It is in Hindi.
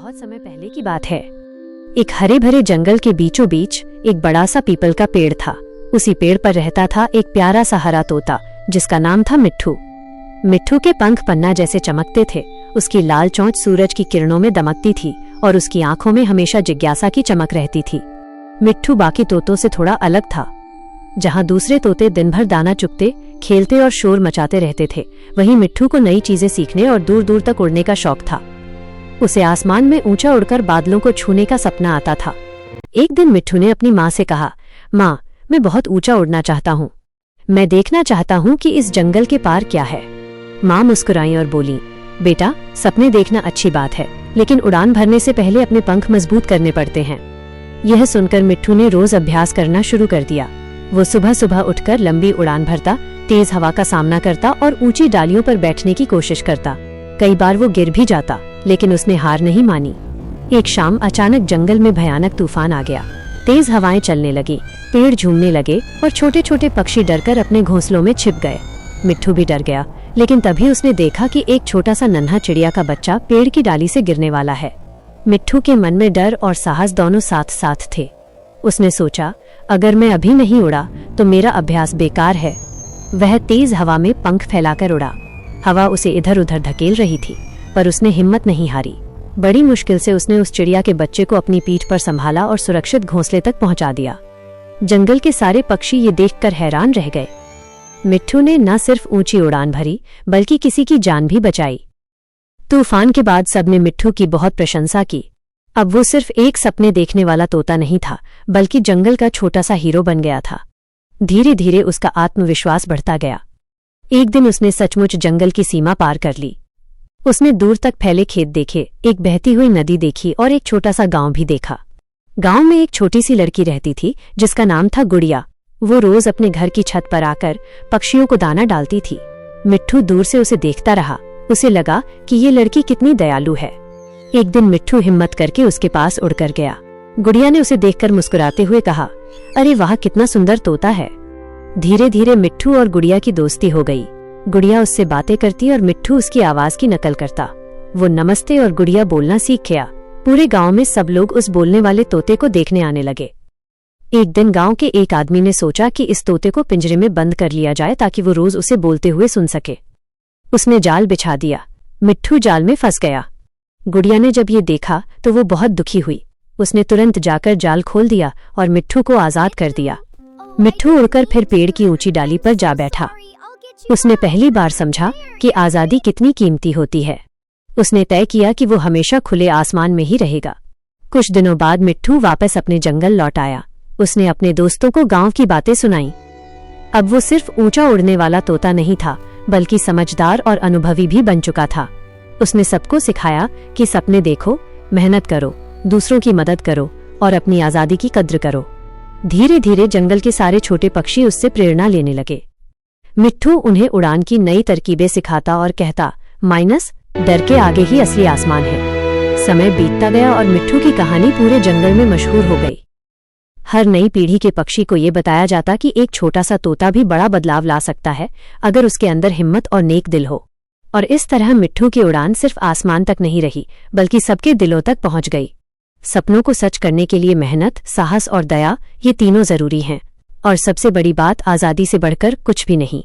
बहुत समय पहले की बात है। एक हरे भरे जंगल के बीचों बीच एक बड़ा सा पीपल का पेड़ था। उसी पेड़ पर रहता था एक प्यारा सा हरा तोता जिसका नाम था मिट्ठू। मिट्ठू के पंख पन्ना जैसे चमकते थे, उसकी लाल चोंच सूरज की किरणों में दमकती थी और उसकी आंखों में हमेशा जिज्ञासा की चमक रहती थी। मिट्ठू बाकी तोतों से थोड़ा अलग था। जहां दूसरे तोते दिन भर दाना चुगते, खेलते और शोर मचाते रहते थे, वहीं मिट्ठू को नई चीजें सीखने और दूर दूर तक उड़ने का शौक था। उसे आसमान में ऊंचा उड़कर बादलों को छूने का सपना आता था। एक दिन मिट्ठू ने अपनी माँ से कहा, माँ, मैं बहुत ऊंचा उड़ना चाहता हूँ। मैं देखना चाहता हूँ कि इस जंगल के पार क्या है। माँ मुस्कुराई और बोली, बेटा, सपने देखना अच्छी बात है, लेकिन उड़ान भरने से पहले अपने पंख मजबूत करने पड़ते हैं। यह सुनकर मिट्ठू ने रोज अभ्यास करना शुरू कर दिया। वो सुबह सुबह उठकर लंबी उड़ान भरता, तेज हवा का सामना करता और ऊंची डालियों पर बैठने की कोशिश करता। कई बार वो गिर भी जाता, लेकिन उसने हार नहीं मानी। एक शाम अचानक जंगल में भयानक तूफान आ गया। तेज हवाएं चलने लगी, पेड़ झूमने लगे और छोटे छोटे पक्षी डरकर अपने घोंसलों में छिप गए। मिट्ठू भी डर गया, लेकिन तभी उसने देखा कि एक छोटा सा नन्हा चिड़िया का बच्चा पेड़ की डाली से गिरने वाला है। मिट्ठू के मन में डर और साहस दोनों साथ साथ थे। उसने सोचा, अगर मैं अभी नहीं उड़ा तो मेरा अभ्यास बेकार है। वह तेज हवा में पंख फैलाकर उड़ा। हवा उसे इधर उधर धकेल रही थी, पर उसने हिम्मत नहीं हारी। बड़ी मुश्किल से उसने उस चिड़िया के बच्चे को अपनी पीठ पर संभाला और सुरक्षित घोंसले तक पहुंचा दिया। जंगल के सारे पक्षी ये देखकर हैरान रह गए। मिट्ठू ने न सिर्फ ऊंची उड़ान भरी, बल्कि किसी की जान भी बचाई। तूफान के बाद सबने मिट्ठू की बहुत प्रशंसा की। अब वो सिर्फ एक सपने देखने वाला तोता नहीं था, बल्कि जंगल का छोटा सा हीरो बन गया था। धीरे धीरे उसका आत्मविश्वास बढ़ता गया। एक दिन उसने सचमुच जंगल की सीमा पार कर ली। उसने दूर तक फैले खेत देखे, एक बहती हुई नदी देखी और एक छोटा सा गांव भी देखा। गांव में एक छोटी सी लड़की रहती थी जिसका नाम था गुड़िया। वो रोज अपने घर की छत पर आकर पक्षियों को दाना डालती थी। मिट्ठू दूर से उसे देखता रहा। उसे लगा कि ये लड़की कितनी दयालु है। एक दिन मिट्ठू हिम्मत करके उसके पास उड़कर गया। गुड़िया ने उसे देखकर मुस्कुराते हुए कहा, अरे वाह, कितना सुंदर तोता है। धीरे धीरे मिट्ठू और गुड़िया की दोस्ती हो गई। गुड़िया उससे बातें करती और मिट्ठू उसकी आवाज की नकल करता। वो नमस्ते और गुड़िया बोलना सीख गया। पूरे गांव में सब लोग उस बोलने वाले तोते को देखने आने लगे। एक दिन गांव के एक आदमी ने सोचा कि इस तोते को पिंजरे में बंद कर लिया जाए ताकि वो रोज उसे बोलते हुए सुन सके। उसने जाल बिछा दिया। मिट्ठू जाल में फंस गया। गुड़िया ने जब ये देखा तो वो बहुत दुखी हुई। उसने तुरंत जाकर जाल खोल दिया और मिट्ठू को आजाद कर दिया। मिट्ठू उड़कर फिर पेड़ की ऊंची डाली पर जा बैठा। उसने पहली बार समझा कि आजादी कितनी कीमती होती है। उसने तय किया कि वो हमेशा खुले आसमान में ही रहेगा। कुछ दिनों बाद मिट्ठू वापस अपने जंगल लौट आया। उसने अपने दोस्तों को गांव की बातें सुनाई। अब वो सिर्फ ऊंचा उड़ने वाला तोता नहीं था, बल्कि समझदार और अनुभवी भी बन चुका था। उसने सबको सिखाया कि सपने देखो, मेहनत करो, दूसरों की मदद करो और अपनी आजादी की कद्र करो। धीरे धीरे जंगल के सारे छोटे पक्षी उससे प्रेरणा लेने लगे। मिट्ठू उन्हें उड़ान की नई तरकीबें सिखाता और कहता, माइनस, डर के आगे ही असली आसमान है। समय बीतता गया और मिट्ठू की कहानी पूरे जंगल में मशहूर हो गई। हर नई पीढ़ी के पक्षी को ये बताया जाता कि एक छोटा सा तोता भी बड़ा बदलाव ला सकता है, अगर उसके अंदर हिम्मत और नेक दिल हो। और इस तरह मिट्ठू की उड़ान सिर्फ आसमान तक नहीं रही, बल्कि सबके दिलों तक पहुंच गई। सपनों को सच करने के लिए मेहनत, साहस और दया, ये तीनों जरूरी हैं। और सबसे बड़ी बात, आजादी से बढ़कर कुछ भी नहीं।